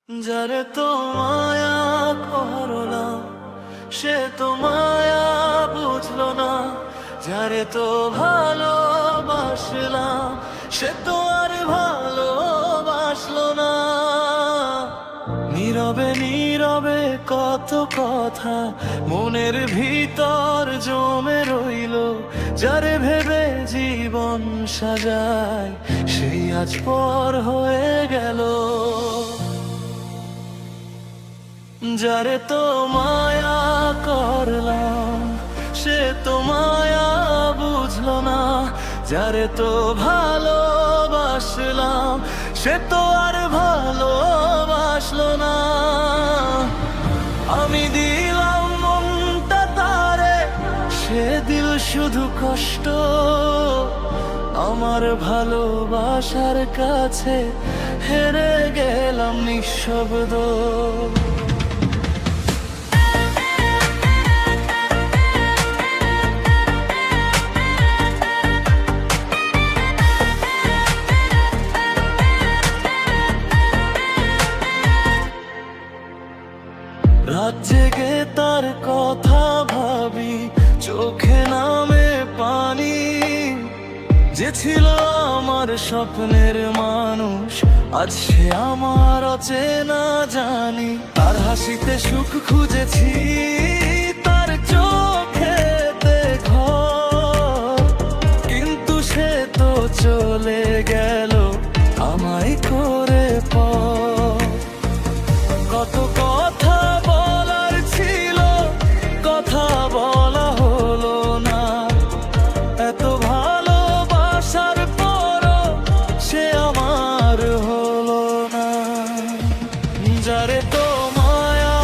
যারে তো মায়া করলাম সে তো মায়া বুঝলো না, যারে তো ভালোবাসলাম সে তো আর ভালোবাসলো না। নীরবে নীরবে কত কথা মনের ভিতর জমে রইল, যারে ভেবে জীবন সাজায় সেই আজ পর হয়ে গেল। যারে তো মায়া করলাম সে তো মায়া বুঝলো না, যারে তো ভালোবাসলাম সে তো আর ভালোবাসলো না। আমি দিলাম মনটা তারে, সে দিল শুধু কষ্ট, আমার ভালোবাসার কাছে হেরে গেলাম নিঃশব্দ। রাত জেগে তার কথা ভাবি, চোখে নামে পানি। যে ছিল আমার স্বপ্নের মানুষ আজ সে আমার অচেনা জানি। তার হাসিতে সুখ খুঁজেছি, তার চোখেতে ঘর, কিন্তু সে তো চলে গেল আমায় করে পর। কত কথা বলার ছিল কথা বলা হলো না, এত ভালোবাসার পরও সে আমার হলো না। যারে তো মায়া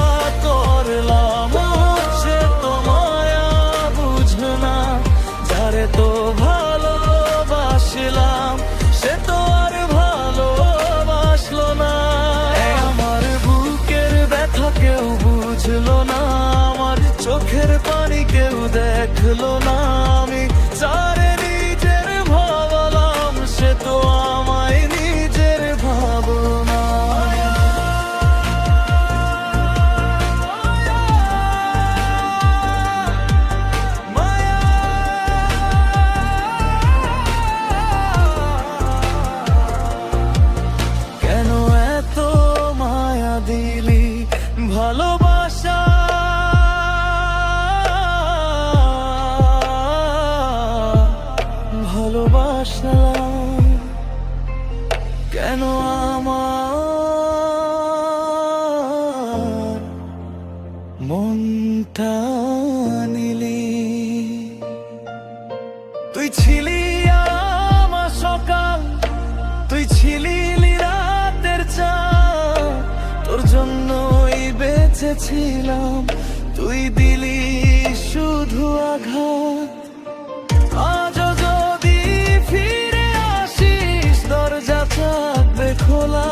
করলাম সে তো মায়া বুঝলো না, যারে তো ভালোবাসলাম সে তো আর ভালোবাসলো না। আমার বুকের ব্যথা কেউ বুঝলো না, আমার চোখের পানি কেউ দেখলো না। আমি যারে নিজের ভাবলাম সে তো আমায় নিজের ভাবলো না। কেন এত মায়া দিলি ভালোবাসা, ভালোবাসলাম কেন আমার মনটা নিলি। তুই ছিলি আমার সকাল, তুই ছিলি রাতের চাঁদ, তোর জন্যই বেঁচেছিলাম, তুই দিলি শুধু আঘাত। আজও যদি ফিরে আসিস দরজা থাকবে খোলা,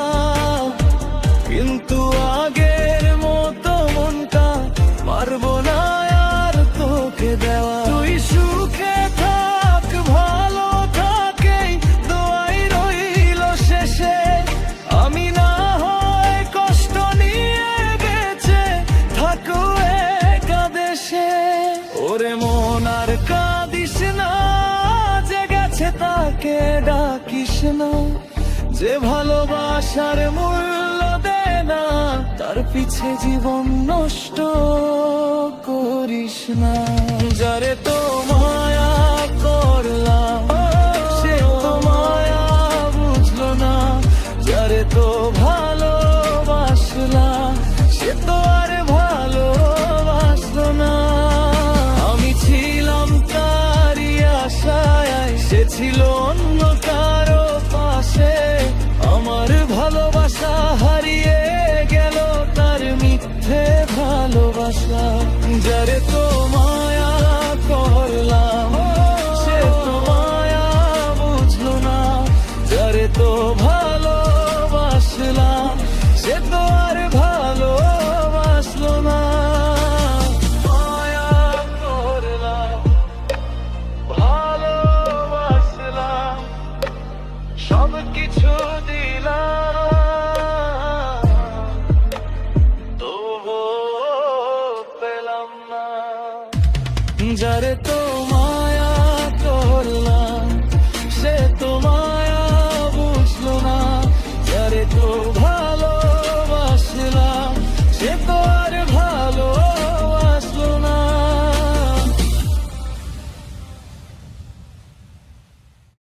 কিন্তু আগের মতো মনটা পারবো না আর তোকে দেওয়া। তুই সুখে থাক ভালো থাকেই দোয়াই রইল শেষে, আমি না হয় কষ্ট নিয়ে বেঁচে থাকো একা দেশে। ওরে মন আর কাঁদিস না, যে গেছে তাকে ডাকিস না, যে ভালোবাসার মূল্য দেয় না তার পিছে জীবন নষ্ট করিস না। যারে তো মায়া করলাম সে তো মায়া বুঝলো না, যারে তো ভালোবাসলাম সে তো আর ভালোবাসলো না। আমি ছিলাম তারই আশায়, সে ছিল অন্য কারো পাশে, আমার ভালোবাসা হারিয়ে গেল তার মিথ্যে ভালোবাসা। যারে তো মায়া করলাম সে তো মায়া বুঝলো না, যারে তো ভালোবাসলাম সে তো আর ভালোবাসলো না। মায়া করলাম ভালোবাসলাম সব কিছু দিলাম, যারে তো মায়া করলাম।